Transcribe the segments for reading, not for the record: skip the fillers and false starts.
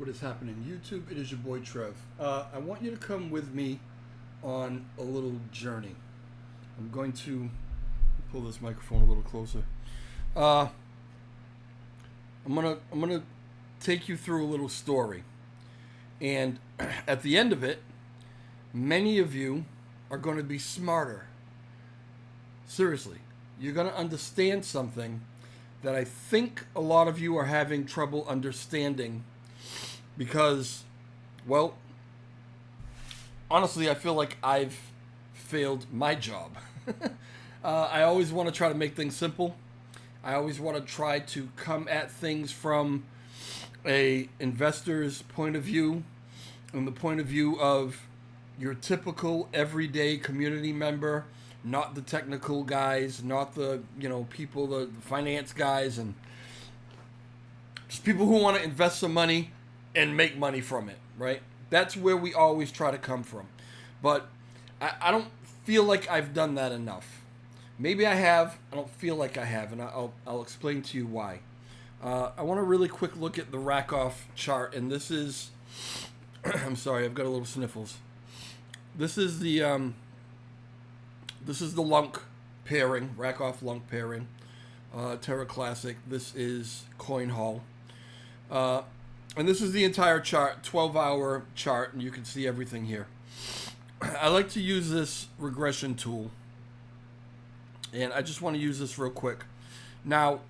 What is happening? YouTube, it is your boy Trev. I want you to come with me on a little journey. I'm going to pull this microphone a little closer. Uh, I'm gonna take you through a little story, and at the end of it, many of you are going to be smarter. Seriously, you're going to understand something that I think a lot of you are having trouble understanding because, well, honestly, I feel like I've failed my job. I always want to try to make things simple. I always want to try to come at things from a investor's point of view, and the point of view of your typical everyday community member, not the technical guys, not the people, the finance guys, and just people who want to invest some money and make money from it, right? That's where we always try to come from. But I don't feel like I've done that enough. Maybe I have. I don't feel like I have, and I'll explain to you why. I want to really quick look at the Rakoff chart, and this is, I'm sorry, I've got a little sniffles. This is the Lunk pairing, Rakoff Lunk pairing, Terra Classic. This is CoinHall. And this is the entire chart, 12-hour chart, and you can see everything here. I like to use this regression tool, and I just want to use this real quick. Now,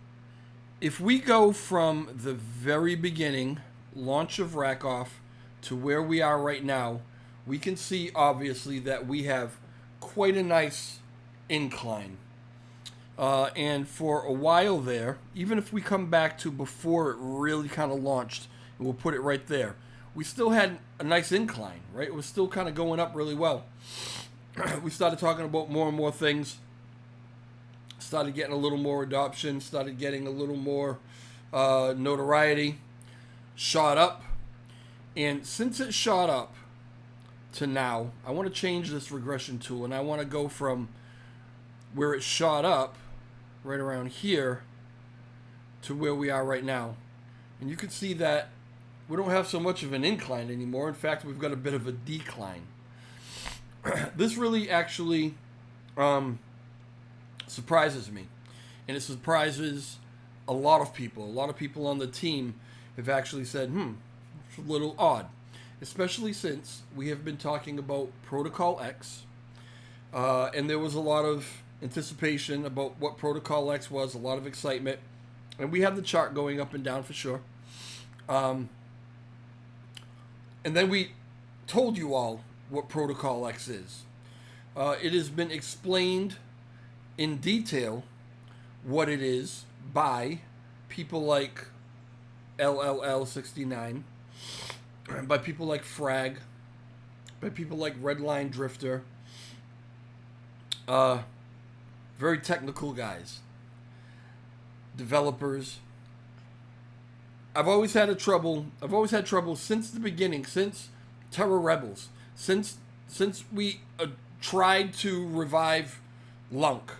if we go from the very beginning, launch of Rakoff, to where we are right now, we can see, obviously, that we have quite a nice incline. And for a while there, even if we come back to before it really kind of launched, and we'll put it right there, we still had a nice incline, right? It was still kind of going up really well. We started talking about more and more things, started getting a little more adoption, started getting a little more notoriety, shot up. And since it shot up to now, I want to change this regression tool, and I want to go from where it shot up, right around here, to where we are right now. And you can see that we don't have so much of an incline anymore. In fact, we've got a bit of a decline. This really actually surprises me, and it surprises a lot of people. A lot of people on the team have actually said, it's a little odd, especially since we have been talking about Protocol X, and there was a lot of anticipation about what Protocol X was, a lot of excitement, and we have the chart going up and down for sure. And then we told you all what Protocol X is. It has been explained in detail what it is by people like LLL69, by people like Frag, by people like Redline Drifter, very technical guys, developers. I've always had trouble since the beginning, since Terra Rebels, since we tried to revive Lunk.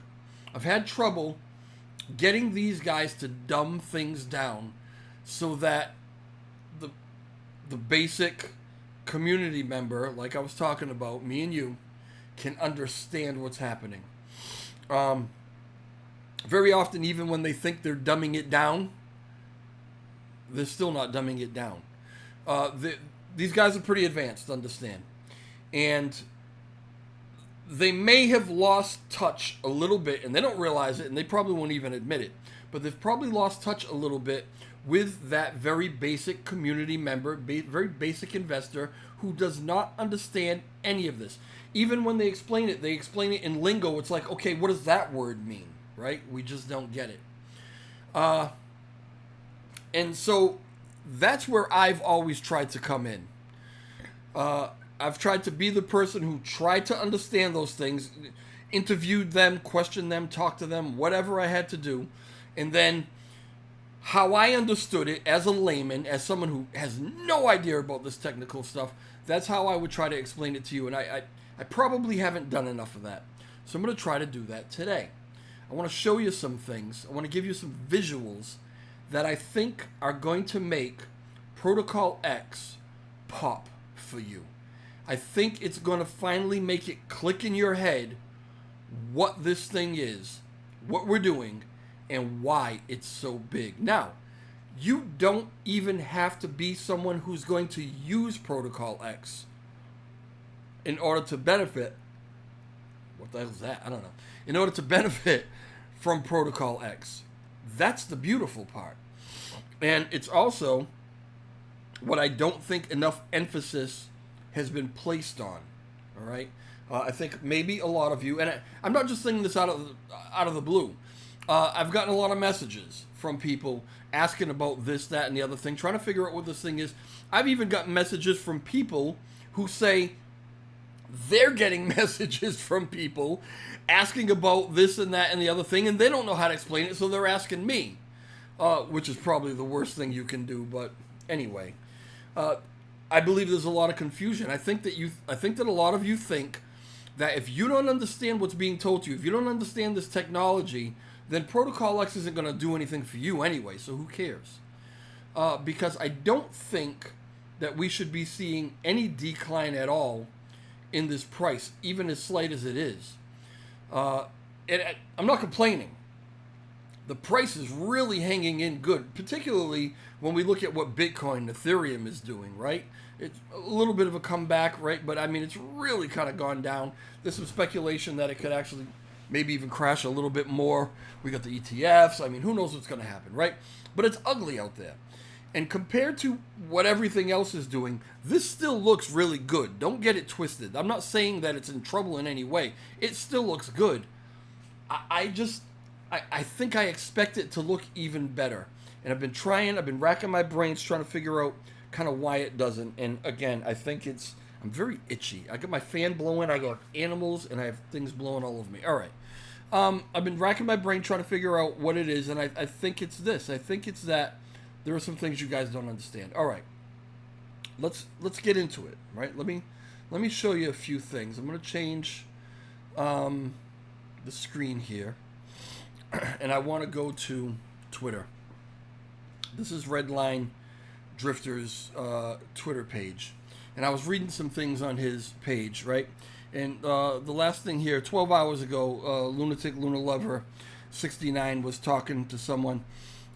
I've had trouble getting these guys to dumb things down so that the basic community member, like I was talking about, me and you, can understand what's happening. Very often, even when they think they're dumbing it down, they're still not dumbing it down. These guys are pretty advanced, understand. And they may have lost touch a little bit, and they don't realize it, and they probably won't even admit it. But they've probably lost touch a little bit with that very basic community member, very basic investor who does not understand any of this. Even when they explain it in lingo. It's like, okay, what does that word mean, right? We just don't get it. And so that's where I've always tried to come in. I've tried to be the person who tried to understand those things, interviewed them, questioned them, talked to them, whatever I had to do. And then how I understood it as a layman, as someone who has no idea about this technical stuff, that's how I would try to explain it to you. And I probably haven't done enough of that. So I'm going to try to do that today. I want to show you some things. I want to give you some visuals that I think are going to make Protocol X pop for you. I think it's going to finally make it click in your head what this thing is, what we're doing, and why it's so big. Now, you don't even have to be someone who's going to use Protocol X in order to benefit. What the hell is that? I don't know. In order to benefit from Protocol X. That's the beautiful part. And it's also what I don't think enough emphasis has been placed on. All right? I think maybe a lot of you, and I'm not just saying this out of the blue. I've gotten a lot of messages from people asking about this, that, and the other thing, trying to figure out what this thing is. I've even gotten messages from people who say they're getting messages from people asking about this and that and the other thing, and they don't know how to explain it, so they're asking me, which is probably the worst thing you can do. But anyway, I believe there's a lot of confusion. I think that a lot of you think that if you don't understand what's being told to you, if you don't understand this technology, then Protocol X isn't going to do anything for you anyway, so who cares? Because I don't think that we should be seeing any decline at all in this price, even as slight as it is. I'm not complaining. The price is really hanging in good, particularly when we look at what Bitcoin, Ethereum is doing, right? It's a little bit of a comeback, right? But I mean, it's really kind of gone down. There's some speculation that it could actually maybe even crash a little bit more. We got the ETFs. I mean, who knows what's going to happen, right? But it's ugly out there. And compared to what everything else is doing, this still looks really good. Don't get it twisted. I'm not saying that it's in trouble in any way. It still looks good. I think I expect it to look even better. And I've been racking my brains trying to figure out kind of why it doesn't. And again, I think I'm very itchy. I got my fan blowing, I got animals, and I have things blowing all over me. All right. I've been racking my brain trying to figure out what it is, and I think it's this. I think it's that there are some things you guys don't understand. All right. Let's get into it, right? Let me show you a few things. I'm going to change the screen here. And I want to go to Twitter. This is Redline Drifter's Twitter page. And I was reading some things on his page, right? And the last thing here, 12 hours ago, Lunatic Lunar Lover 69 was talking to someone.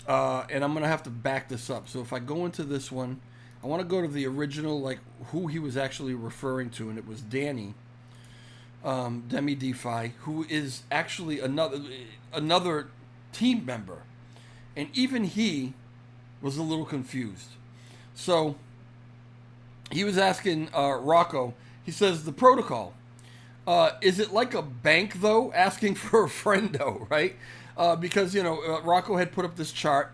And I'm going to have to back this up. So if I go into this one, I want to go to the original, like who he was actually referring to. And it was Danny, Demi DeFi, who is actually another team member. And even he was a little confused. So he was asking Rocco, he says, the protocol, is it like a bank, though, asking for a friendo, right? Because, Rocco had put up this chart.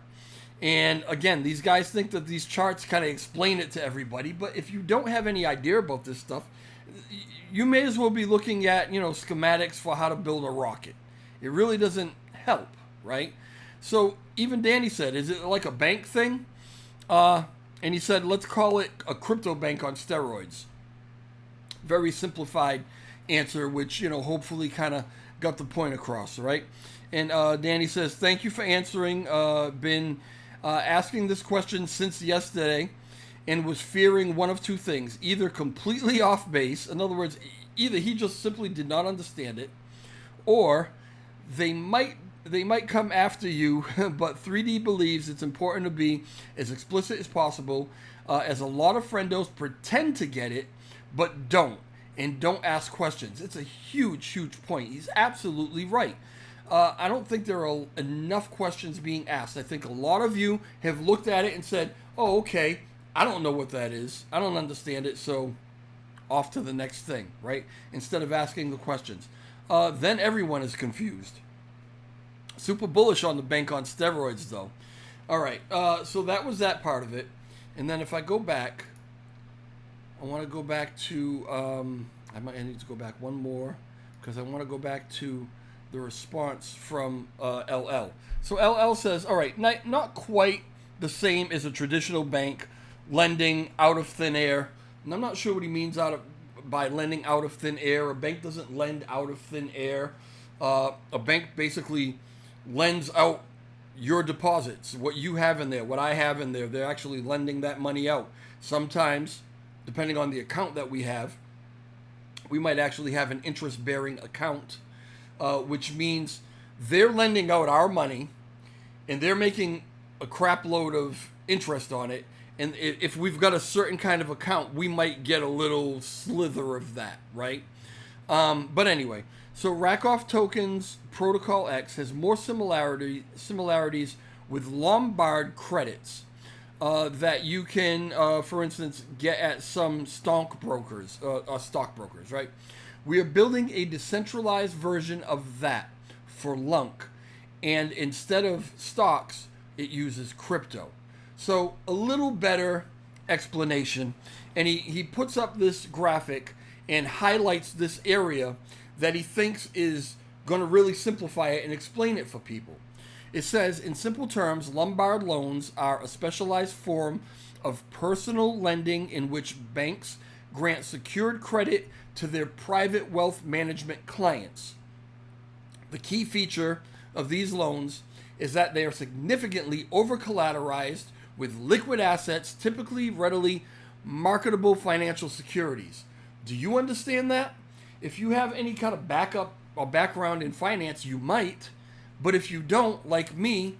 And again, these guys think that these charts kind of explain it to everybody. But if you don't have any idea about this stuff, you may as well be looking at, schematics for how to build a rocket. It really doesn't help, right? So even Danny said, is it like a bank thing? And he said, let's call it a crypto bank on steroids. Very simplified answer, which, hopefully kind of got the point across, right? And Danny says, thank you for answering. Been asking this question since yesterday and was fearing one of two things. Either completely off base, in other words, either he just simply did not understand it, or they might come after you, but 3D believes it's important to be as explicit as possible, as a lot of friendos pretend to get it, but don't, and don't ask questions. It's a huge, huge point. He's absolutely right. I don't think there are enough questions being asked. I think a lot of you have looked at it and said, oh, okay, I don't know what that is. I don't understand it, so off to the next thing, right? Instead of asking the questions. Then everyone is confused. Super bullish on the bank on steroids, though. All right, so that was that part of it. And then if I go back, I want to go back to, I need to go back one more, because I want to go back to the response from LL. So LL says, all right, not quite the same as a traditional bank lending out of thin air. And I'm not sure what he means by lending out of thin air. A bank doesn't lend out of thin air. A bank basically lends out your deposits, what you have in there, what I have in there. They're actually lending that money out. Sometimes, depending on the account that we have, we might actually have an interest-bearing account, which means they're lending out our money, and they're making a crap load of interest on it. And if we've got a certain kind of account, we might get a little slither of that, right? But anyway, so Rakoff Tokens Protocol X has more similarities with Lombard credits that you can, for instance, get at some stockbrokers, right? We are building a decentralized version of that for LUNC, and instead of stocks, it uses crypto. So a little better explanation, and he puts up this graphic and highlights this area that he thinks is going to really simplify it and explain it for people. It says, in simple terms, Lombard loans are a specialized form of personal lending in which banks grant secured credit to their private wealth management clients. The key feature of these loans is that they are significantly over-collateralized with liquid assets, typically readily marketable financial securities. Do you understand that? If you have any kind of backup or background in finance, you might. But if you don't, like me,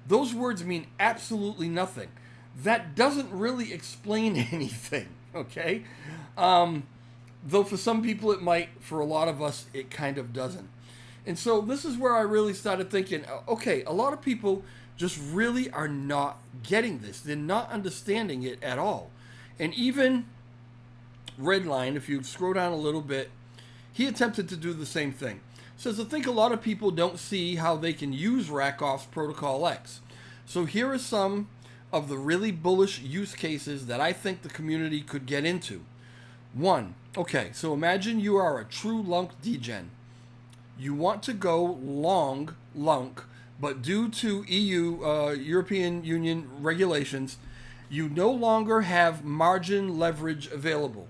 those words mean absolutely nothing. That doesn't really explain anything, okay? Though for some people it might, for a lot of us it kind of doesn't. And so this is where I really started thinking, okay, a lot of people just really are not getting this. They're not understanding it at all. And even Redline, if you scroll down a little bit, he attempted to do the same thing. Says, I think a lot of people don't see how they can use Rakoff's Protocol X. So here are some of the really bullish use cases that I think the community could get into. 1. Okay, so imagine you are a true LUNC degen. You want to go long LUNC, but due to EU, European Union regulations, you no longer have margin leverage available.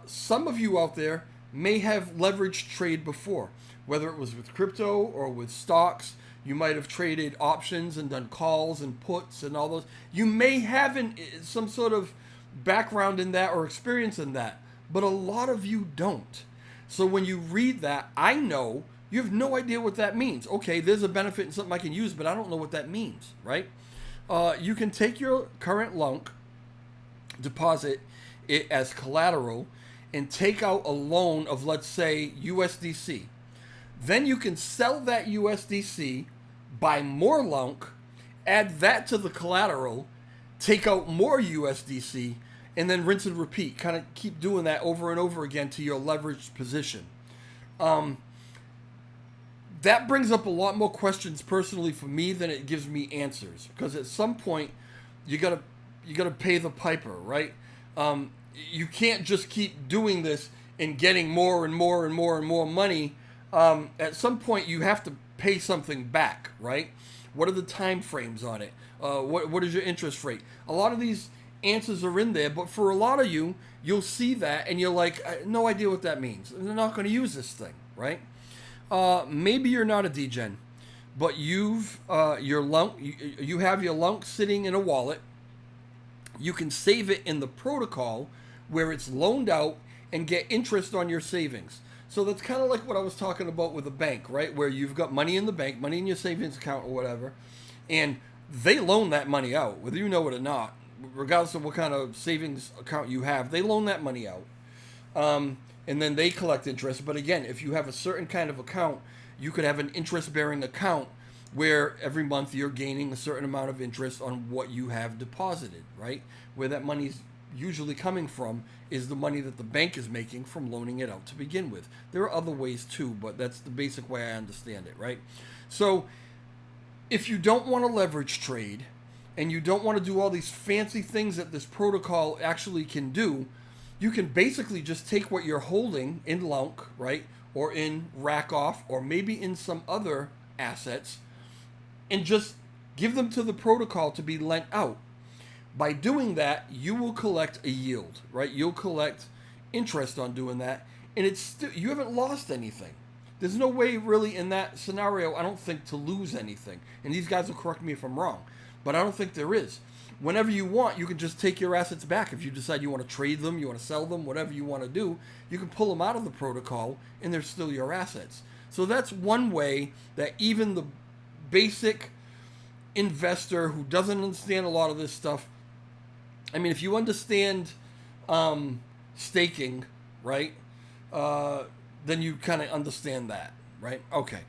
Some of you out there may have leveraged trade before, whether it was with crypto or with stocks. You might have traded options and done calls and puts and all those. You may have some sort of background in that or experience in that, but a lot of you don't. So when you read that, I know you have no idea what that means. Okay, there's a benefit and something I can use, but I don't know what that means, right? You can take your current LUNC, deposit it as collateral, and take out a loan of, let's say, USDC. Then you can sell that USDC, buy more LUNC, add that to the collateral, take out more USDC, and then rinse and repeat. Kind of keep doing that over and over again to your leveraged position. That brings up a lot more questions personally for me than it gives me answers. Because at some point, you gotta pay the piper, right? You can't just keep doing this and getting more and more and more and more money. At some point, you have to pay something back, right? What are the time frames on it? What is your interest rate? A lot of these answers are in there, but for a lot of you, you'll see that and you're like, I have no idea what that means. They're not going to use this thing, right? Maybe you're not a degen, but you have your LUNC sitting in a wallet. You can save it in the protocol where it's loaned out and get interest on your savings. So that's kind of like what I was talking about with a bank, right? Where you've got money in the bank, money in your savings account or whatever, and they loan that money out, whether you know it or not, regardless of what kind of savings account you have, they loan that money out. And then they collect interest. But again, if you have a certain kind of account, you could have an interest-bearing account where every month you're gaining a certain amount of interest on what you have deposited, right? Where that money's usually coming from is the money that the bank is making from loaning it out to begin with. There are other ways too, but that's the basic way I understand it, right? So if you don't want to leverage trade and you don't want to do all these fancy things that this protocol actually can do, you can basically just take what you're holding in LUNC, right, or in Rakoff, or maybe in some other assets, and just give them to the protocol to be lent out. By doing that, you will collect a yield, right? You'll collect interest on doing that, and it's still, you haven't lost anything. there's no way really in that scenario, I don't think, to lose anything. And these guys will correct me if I'm wrong, but I don't think there is. Whenever you want, you can just take your assets back. If you decide you want to trade them, you want to sell them, whatever you want to do, you can pull them out of the protocol and they're still your assets. So that's one way that even the basic investor who doesn't understand a lot of this stuff, I mean, if you understand staking, right, then you kind of understand that, right? Okay.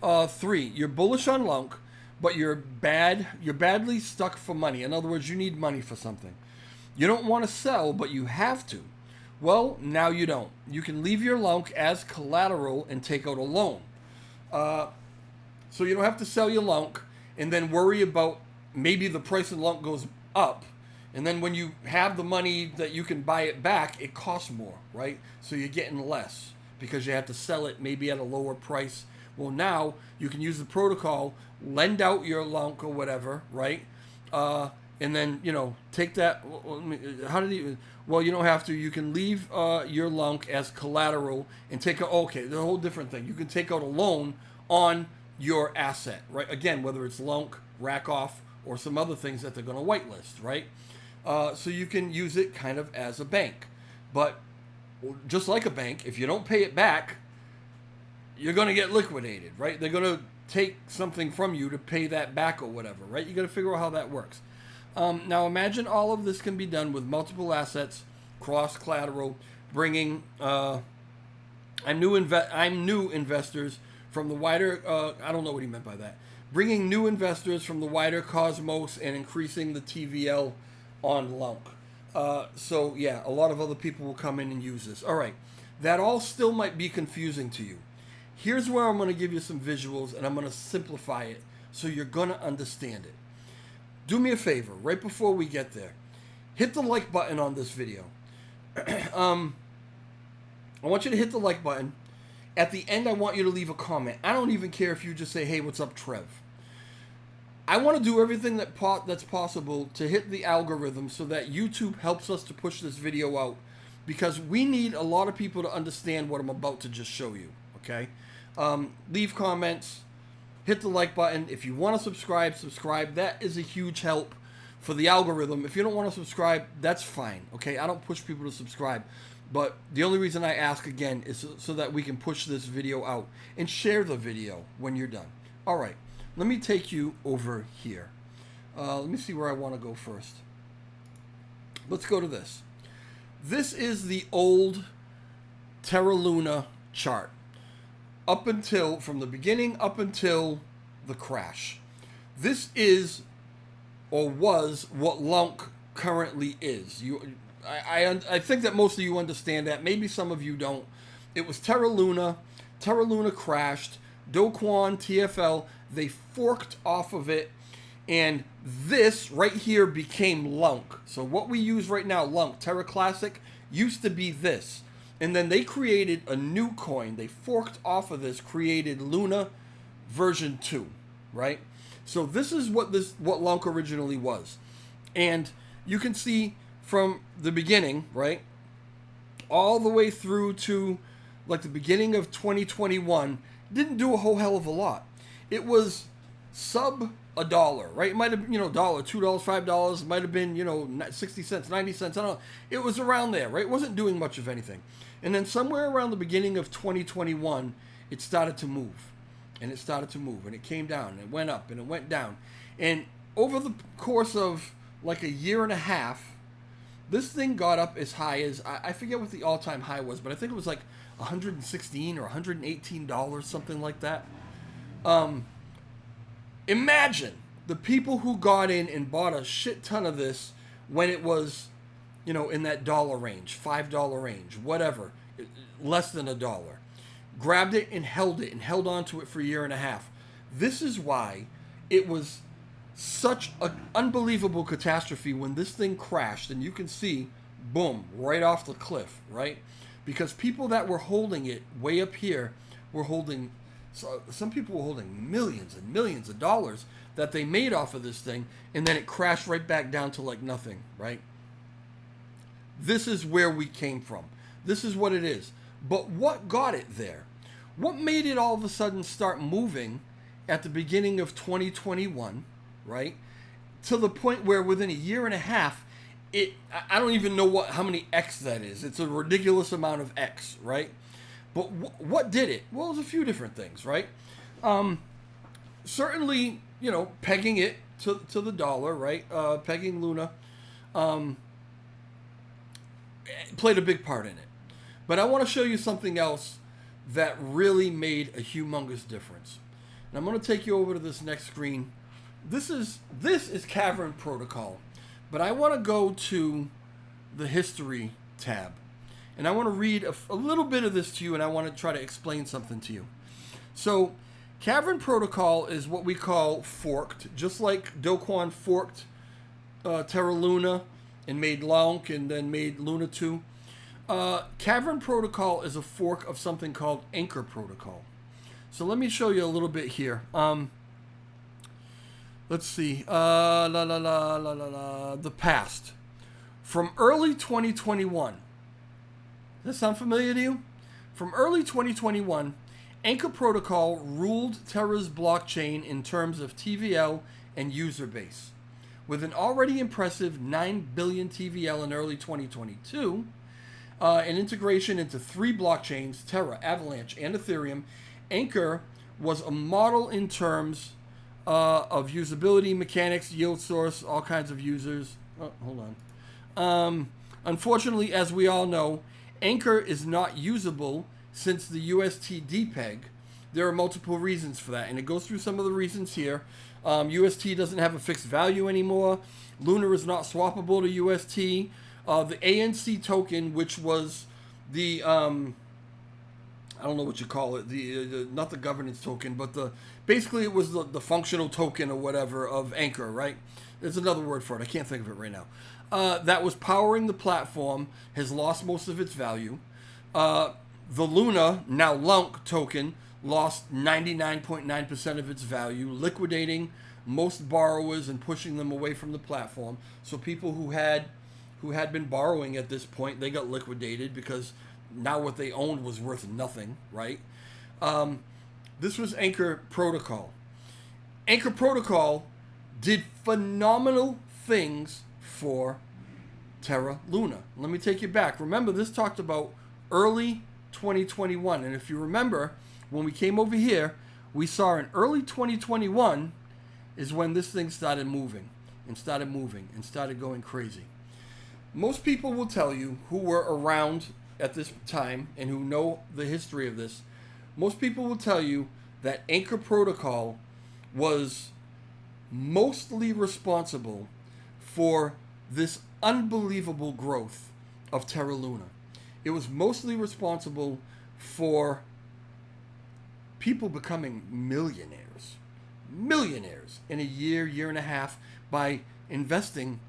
3, you're bullish on LUNC, but you're badly stuck for money. In other words, you need money for something. You don't want to sell, but you have to. Well, now you don't. You can leave your LUNC as collateral and take out a loan. So you don't have to sell your LUNC and then worry about maybe the price of LUNC goes up. And then when you have the money that you can buy it back, it costs more, right? So you're getting less because you have to sell it maybe at a lower price. Well, now you can use the protocol, lend out your LUNC or whatever, right? And then, take that. How did you? Well, you don't have to. You can leave your LUNC as collateral and take a. Okay, the whole different thing. You can take out a loan on your asset, right? Again, whether it's LUNC, Rackoff, or some other things that they're going to whitelist, right? So you can use it kind of as a bank, but just like a bank, if you don't pay it back, you're going to get liquidated, right? They're going to take something from you to pay that back or whatever, right? You got to figure out how that works. Now imagine all of this can be done with multiple assets, cross collateral, bringing I'm new investors from the wider I don't know what he meant by that. Bringing new investors from the wider cosmos and increasing the TVL on LUNC. So yeah, a lot of other people will come in and use this. All right, that all still might be confusing to you. Here's where I'm going to give you some visuals and I'm going to simplify it so you're going to understand it. Do me a favor, right before we get there, hit the like button on this video. I want you to hit the like button. At the end, I want you to leave a comment. I don't even care if you just say, hey, what's up, Trev? I want to do everything that's possible to hit the algorithm so that YouTube helps us to push this video out, because we need a lot of people to understand what I'm about to just show you, okay? Leave comments, hit the like button. If you want to subscribe. That is a huge help for the algorithm. If you don't want to subscribe, that's fine, okay? I don't push people to subscribe. But the only reason I ask again is so that we can push this video out, and share the video when you're done. All right, let me take you over here. Let me see where I want to go first. Let's go to this. This is the old Terra Luna chart. From the beginning up until the crash. This is, or was, what LUNC currently is. I think that most of you understand that. Maybe some of you don't. It was Terra Luna. Terra Luna crashed. Do Kwon, TFL, they forked off of it. And this right here became LUNC. So what we use right now, LUNC, Terra Classic, used to be this. And then they created a new coin. They forked off of this, created Luna version 2, right? So this is what LUNC originally was. And you can see from the beginning, right, all the way through to like the beginning of 2021, didn't do a whole hell of a lot. It was sub $1, right? It might have been, $1, $2, $5. It might have been, 60 cents, 90 cents. I don't know. It was around there, right? It wasn't doing much of anything. And then somewhere around the beginning of 2021, it started to move. And it started to move. And it came down. And it went up. And it went down. And over the course of like a year and a half, this thing got up as high as, I forget what the all-time high was, but I think it was like $116 or $118, something like that. Imagine the people who got in and bought a shit ton of this when it was, in that dollar range, $5 range, whatever, less than $1. Grabbed it and held on to it for a year and a half. This is why it was such an unbelievable catastrophe when this thing crashed, and you can see, boom, right off the cliff, right? Because people that were holding it way up here were holding, so some people were holding millions and millions of dollars that they made off of this thing, and then it crashed right back down to like nothing, right? This is where we came from. This is what it is. But what got it there? What made it all of a sudden start moving at the beginning of 2021, right? To the point where within a year and a half, I don't even know how many X that is. It's a ridiculous amount of X, right? But what did it? Well, there's a few different things, right? Certainly, pegging it to the dollar, right? Pegging Luna played a big part in it. But I want to show you something else that really made a humongous difference. And I'm going to take you over to this next screen. This is Cavern Protocol, but I want to go to the history tab, and I want to read a little bit of this to you, and I want to try to explain something to you. So, Cavern Protocol is what we call forked, just like Do Kwon forked Terra Luna and made Lonk and then made Luna 2. Cavern Protocol is a fork of something called Anchor Protocol. So let me show you a little bit here. Let's see. The past. From early 2021. Does that sound familiar to you? From early 2021, Anchor Protocol ruled Terra's blockchain in terms of TVL and user base. With an already impressive 9 billion TVL in early 2022, an integration into 3 blockchains, Terra, Avalanche, and Ethereum, Anchor was a model in terms of usability, mechanics, yield source, all kinds of users. Oh, hold on. Unfortunately, as we all know, Anchor is not usable since the UST depeg. There are multiple reasons for that, and it goes through some of the reasons here. UST doesn't have a fixed value anymore. Luna is not swappable to UST. The ANC token, which was the I don't know what you call it, the not the governance token, but basically it was the functional token or whatever of Anchor, right? There's another word for it. I can't think of it right now. That was powering the platform has lost most of its value. The Luna, now Lunk token, lost 99.9% of its value, liquidating most borrowers and pushing them away from the platform. So people who had been borrowing at this point, they got liquidated because now what they owned was worth nothing, right? This was Anchor Protocol. Anchor Protocol did phenomenal things for Terra Luna. Let me take you back. Remember, this talked about early 2021. And if you remember, when we came over here, we saw in early 2021 is when this thing started moving and started moving and started going crazy. Most people will tell you who were around at this time and who know the history of this. Most people will tell you that Anchor Protocol was mostly responsible for this unbelievable growth of Terra Luna. It was mostly responsible for people becoming millionaires in a year and a half by investing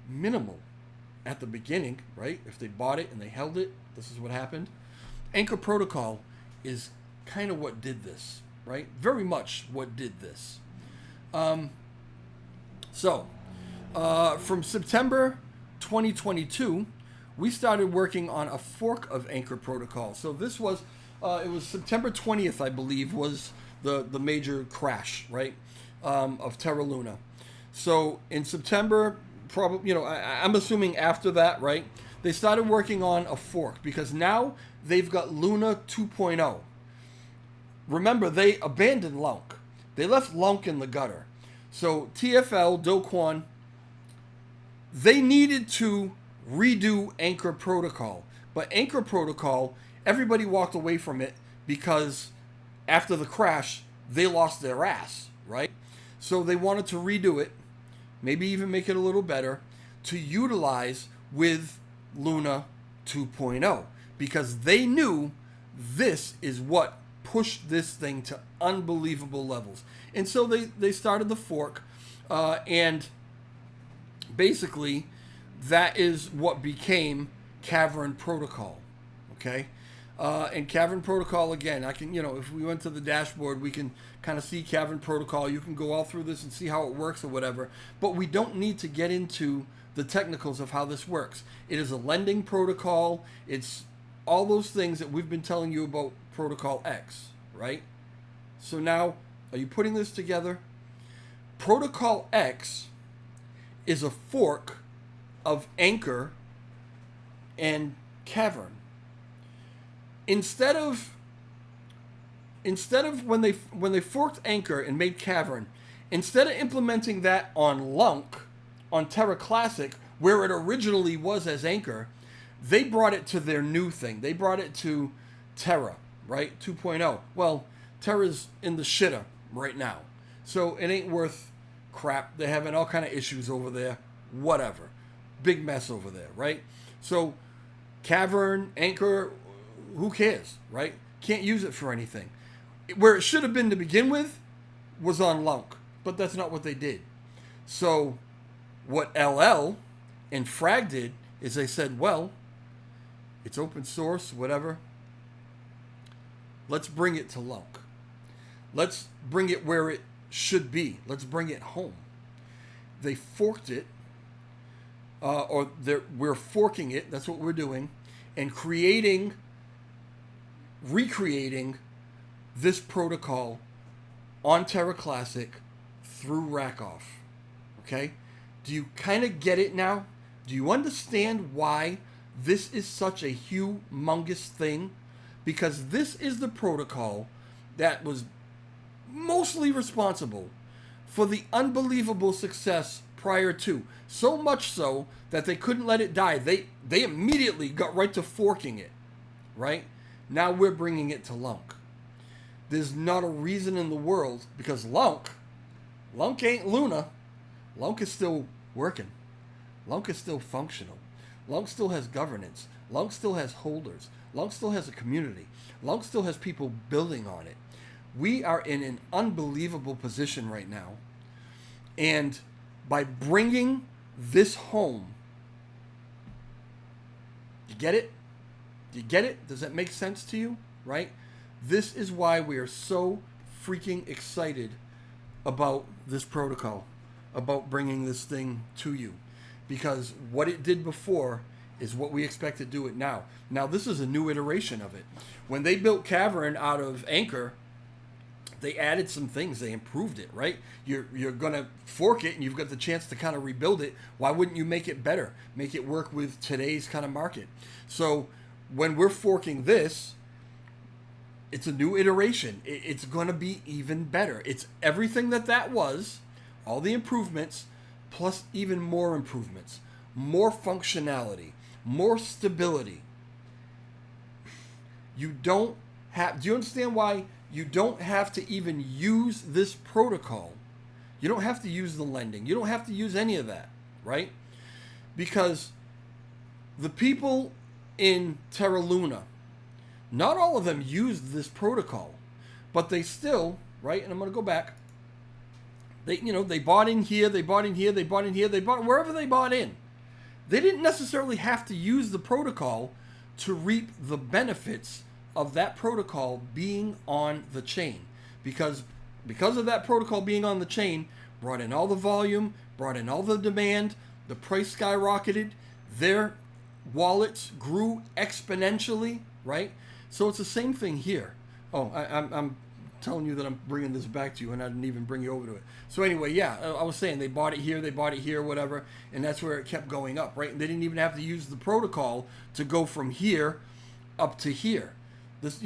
minimal at the beginning, right? If they bought it and they held it, this is what happened. Anchor Protocol is kind of what did this, right? Very much what did this. From September 2022, we started working on a fork of Anchor Protocol. So this was, it was September 20th, I believe, was the major crash, right, of Terra Luna. So in September, probably, I'm assuming after that, right, they started working on a fork because now they've got Luna 2.0. Remember, they abandoned Lunk. They left Lunk in the gutter. So TFL, Do Kwon, they needed to redo Anchor Protocol. But Anchor Protocol, everybody walked away from it because after the crash, they lost their ass, right? So they wanted to redo it, maybe even make it a little better, to utilize with Luna 2.0 because they knew this is what pushed this thing to unbelievable levels. And so they started the fork, and basically that is what became Cavern Protocol, okay? And Cavern Protocol, again, I can, if we went to the dashboard, we can kind of see Cavern Protocol. You can go all through this and see how it works or whatever. But we don't need to get into the technicals of how this works. It is a lending protocol. It's all those things that we've been telling you about Protocol X, right? So now, are you putting this together? Protocol X is a fork of Anchor and Cavern. Instead of when they forked Anchor and made Cavern, instead of implementing that on Lunk, on Terra Classic, where it originally was as Anchor, they brought it to their new thing. They brought it to Terra, right? 2.0. Well, Terra's in the shitter right now. So it ain't worth crap. They're having all kind of issues over there. Whatever. Big mess over there, right? So Cavern, Anchor, who cares, right? Can't use it for anything. Where it should have been to begin with was on Lunk, but that's not what they did. So what LL and Frag did is they said, well, it's open source, whatever. Let's bring it to Lunk. Let's bring it where it should be. Let's bring it home. They forked it, we're forking it. That's what we're doing, and recreating this protocol on Terra Classic through Rackoff. Okay? Do you kind of get it now? Do you understand why this is such a humongous thing? Because this is the protocol that was mostly responsible for the unbelievable success prior to. So much so that they couldn't let it die. They immediately got right to forking it. Right? Now we're bringing it to Lunk. There's not a reason in the world, because Lunk ain't Luna. Lunk is still working. Lunk is still functional. Lunk still has governance. Lunk still has holders. Lunk still has a community. Lunk still has people building on it. We are in an unbelievable position right now. And by bringing this home, you get it? Do you get it? Does that make sense to you? Right? This is why we are so freaking excited about this protocol, about bringing this thing to you. Because what it did before is what we expect to do it now. Now, this is a new iteration of it. When they built Cavern out of Anchor, they added some things. They improved it, right? You're going to fork it, and you've got the chance to kind of rebuild it. Why wouldn't you make it better? Make it work with today's kind of market. So when we're forking this, it's a new iteration. It's going to be even better. It's everything that was, all the improvements, plus even more improvements, more functionality, more stability. Do you understand why you don't have to even use this protocol? You don't have to use the lending. You don't have to use any of that, right? Because the people in Terra Luna, not all of them used this protocol, but they still, right? And I'm going to go back. They bought in here, they bought in here, they bought in here, they bought wherever they bought in. They didn't necessarily have to use the protocol to reap the benefits of that protocol being on the chain. Because of that protocol being on the chain, brought in all the volume, brought in all the demand, the price skyrocketed, their wallets grew exponentially, right? So it's the same thing here. Oh, I'm telling you that I'm bringing this back to you, and I didn't even bring you over to it. So anyway, yeah, I was saying they bought it here, whatever, and that's where it kept going up, right? And they didn't even have to use the protocol to go from here up to here. This,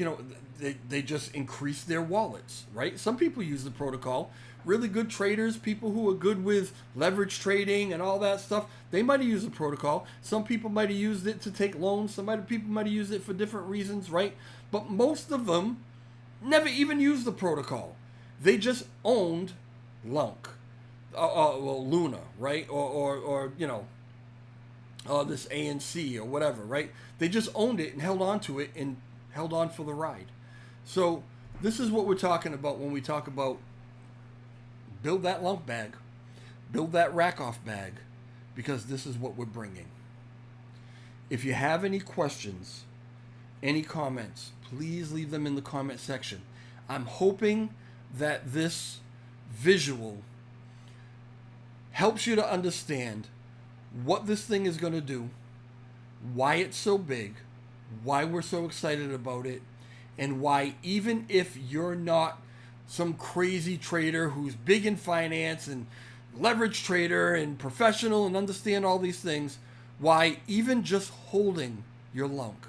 they just increased their wallets, right? Some people use the protocol. Really good traders, people who are good with leverage trading and all that stuff, they might have used the protocol. Some people might have used it to take loans. Some people might have used it for different reasons, right? But most of them never even used the protocol. They just owned Lunk, Luna, right? Or this ANC or whatever, right? They just owned it and held on to it and held on for the ride. So this is what we're talking about when we talk about build that Lunk bag, build that Rackoff bag, because this is what we're bringing. If you have any questions, any comments, please leave them in the comment section. I'm hoping that this visual helps you to understand what this thing is going to do, why it's so big, why we're so excited about it, and why, even if you're not some crazy trader who's big in finance and leverage trader and professional and understand all these things, why even just holding your lunk,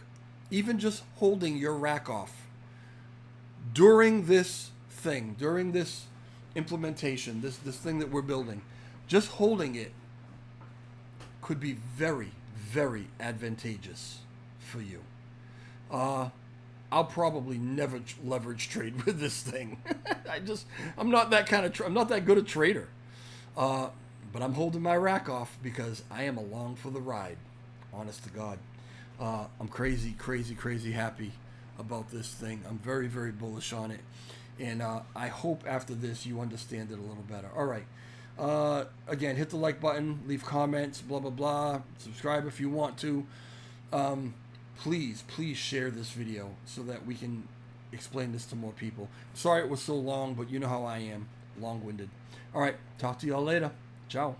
even just holding your rack off during this thing, during this implementation, this thing that we're building, just holding it could be very, very advantageous for you. I'll probably never leverage trade with this thing. I'm not that kind of, I'm not that good a trader. But I'm holding my rack off because I am along for the ride. Honest to God. I'm crazy, crazy, crazy happy about this thing. I'm very, very bullish on it. And I hope after this you understand it a little better. All right. Again, hit the like button, leave comments, blah, blah, blah. Subscribe if you want to. Please share this video so that we can explain this to more people. Sorry it was so long, but you know how I am. Long-winded. All right. Talk to y'all later. Ciao.